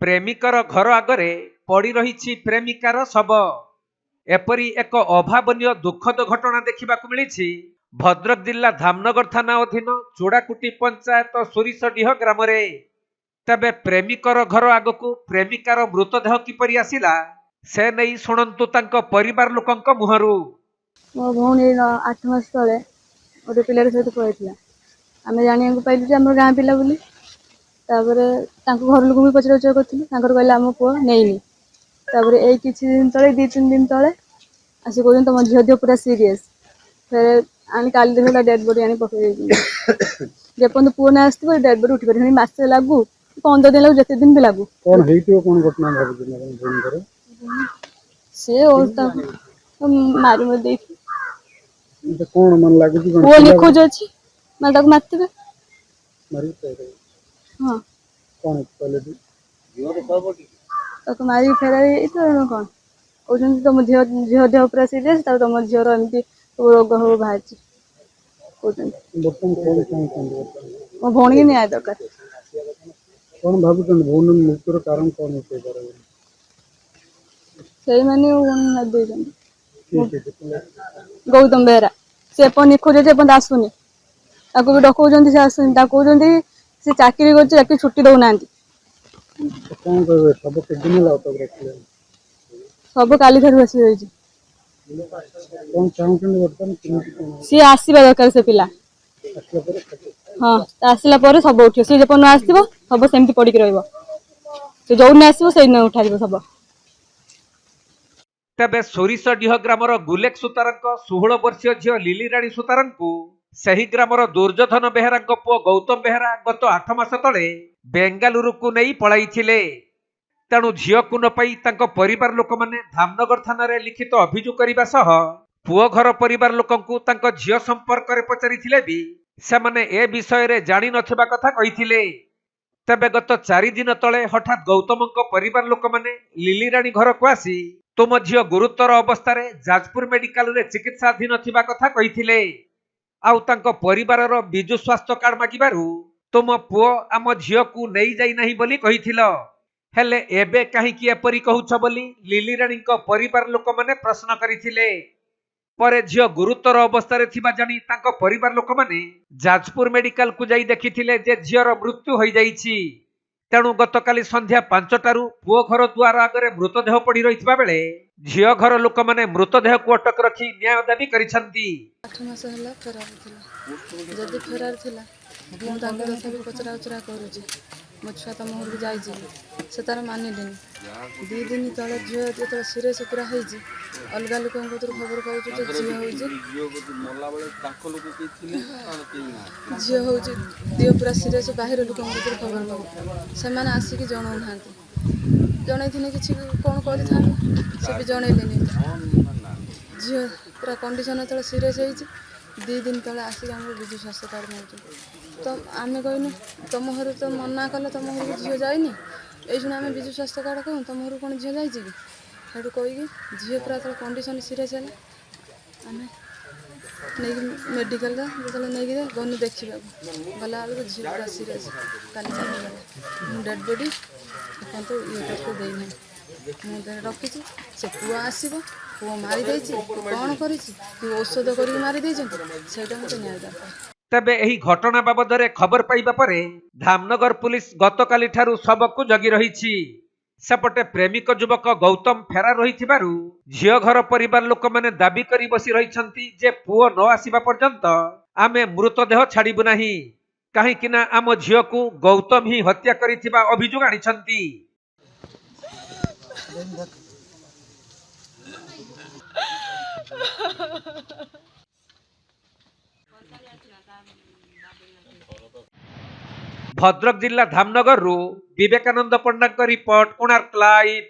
प्रेमिकर घर आगरे पड़ी रही प्रेमिकार शव। एपरी एक अभावनीय दुखद घटना देखा मिली भद्रक जिला धामनगर थाना अधीन चूड़ाकुटी पंचायत सोरिशडीह ग्राम। तबे प्रेमिकर घर आगकू प्रेमिकार मृतदेह किपरि आसिला से नहीं शुणु परिवार लोकंक मुहरु। मो भौणी 8 मास तले गोटे पिलार सहित पळैथिला। आमे जानिया पाइलु जे हमर गाँ पिला बोली। तापरे तांको घर लोक भी पचरा उचरा करथिलु। तांकर कहले हम पुओ नेइनी। तापरे एई किछि दिन तले 2-3 दिन तले आसी कहन तम झियो दियो पूरा सीरियस। फिर आनी काली देखला डेड बॉडी आनी पकई देइछी। जेपन पुओ ना आस्थिबो डेड बॉडी उठी परनी मासे लागू 15 दिन लागू जते दिन भी लागू। कोन हेइतियो कोन घटना भाबु दिन फोन करे से ओता मारी म देखी तो कोन मन लागु कि पुओ लिखोज अछि माल ताको मारतिबे मारी पे हां कोन पहले दी झियो रे सब की ताको मारी फेराई इतो कोन ओजन तम झियो झियो देह पूरा सीरियस ता तम झियो रो एमती रोग हो भाची ओजन बर्तन कोन मो भौणी न्याय दरकार कोन भाबु तन भौन मृत्युर कारण कोन होते पारे सही माने ओन न दे जन ठीक है गौतम बेहरा से पन निखोज जे पन आसुनी ताको भी डकौजंती से आसुनी ता कहउजंती से चाकरी करछ चाकरी छुट्टी दउ नांती। कोन कहबे सब के दिन लाउ तक रखले सब काली घर बसी होई छी। कोन चाहउछन बर्तन किन सी आसीबा दरकार से पिला असला पर हां आसिला पर सब उठियो से जेपन आसीबो सब सेमती पड़ी के रहइबो से जौन आसीबो सेइ न उठा दिबो सब। तबे सोरिशडीह ग्रामर गुलेक सुतारंक 16 वर्षीय झियो लिली राणी सुतारंकु सही ग्रामर दुर्योधन बेहरांक पुओ गौतम बेहरा गत 8 मास तले बेंगालुरु को नहीं पळाइथिले। तेणु झियो को न पाई तांको परिवार लोक माने धामनगर थाना रे लिखित अभियोग करिबा सह पुओ घर परिवार लोकंकु तांको झियो संपर्क रे पचारिथिले भी से माने ए विषय रे जानि नथिबा कथा कहिथिले। तबे गत 4 दिन तले हठात गौतमंक परिवार लोक माने लिली राणी घर को आसी तुम झियो गुरुतर अवस्था रे जाजपुर मेडिकल रे चिकित्साधीन थिबा कथा कहिथिले। आउ तांको परिवार रो बिजु स्वास्थ्य कार्ड मागिबारु तुम पुओ आम झियो को नहीं जाई नाही बोली कहिथिलो। हेले एबे काहे कि एपरी कहउछ बोली लिली राणी को परिवार लोक माने प्रश्न करिथिले। परे झियो गुरुतर अवस्था रे थिबा जानी तांको परिवार लोक माने जाजपुर मेडिकल को जाई देखिथिले जे झियोर मृत्यु होई जाईछि। तेणु गतकाली संध्या 5टारू पुओ घर द्वार आगरे मृतदेह पड़ी रहिथिबा बेले झियो घर लोक माने मृतदेह को अटक रखी न्याय दाबी करिसंती। 8 मास हला फरार थिला जदी फरार थिला मु तांको कथा भी पचरा उचरा करूची मो छुआ तम घर के जाई से तार मानिलेनी 2 दिन तले झियो जेतो सीरियस पूरा होईची अलगा लोक को खबर पाउछु जे झियो होईची झियो को मोला बेले ताको लोक के थिले कान के ना झियो होईची दियो पूरा सीरियस बाहर लोक को खबर पाउ से माने आसी कि जणौ नांती जणै थिने किछि कोन करि था से भी जणैलेनी झियो पूरा कंडीशन तले सीरियस होईची 2 दिन तले आसी हम बिजु स्वास्थ्य कार्ड मारछु तो आमे कहनु तुम घर तो मना कल तुम घर झियो जाइनी ए सुन आमे बिजु स्वास्थ्य कार्ड कहू तुम घर कोन झियो जाइछि कि हेडु कहि कि झियो पूरा तले कंडीशन सीरियस है आमे नहीं मेडिकल दा जतले नहीं गए गनु देखिबा गला आलु झियो पूरा सीरियस काली चली गला डेड बॉडी अपन तो ये करके देई नहीं मु दे रखी से पुआ आसीबो पुआ मारी देछि कोन करिछि कि औषध करी मारी देछि सेटा मते न्याय दरकार। तबे एही घटना बाबदरे खबर पाइबा परे धामनगर पुलिस गतकाली ठारू सबको जगी रहिछि। सेपटे प्रेमिक युवक गौतम फेरार रहिथिबारु झियो घर परिवार लोक माने दाबी करी बसी रहिछंती जे पुओ न आसीबा पर्यंत आमे मृतदेह छाड़िबु नाही काहे किना आम झियो को गौतम ही हत्या करिथिबा अभियोग आनिछंती। भद्रक जिला धामनगर रु विवेकानंद पंडा रिपोर्ट कोणार्क लाइव।